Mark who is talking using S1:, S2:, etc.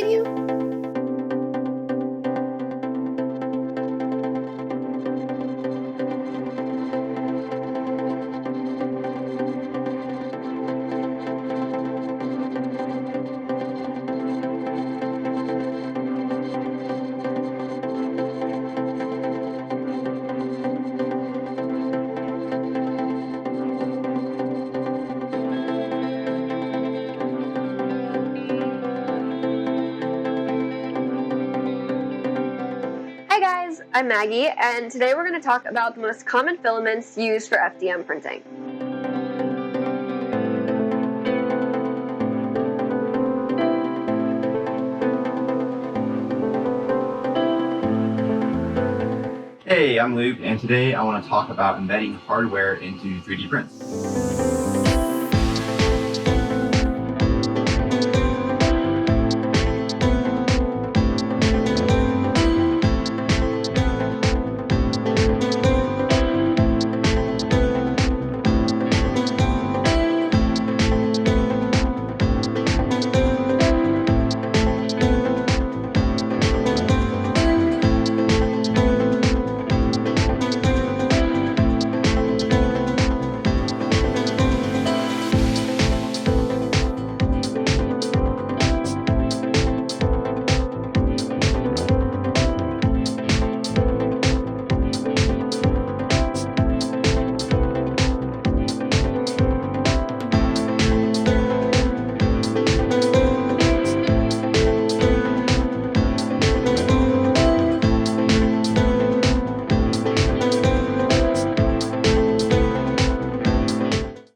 S1: continue? Hi guys, I'm Maggie, and today we're going to talk about the most common filaments used for FDM printing.
S2: Hey, I'm Luke, and today I want to talk about embedding hardware into 3D prints.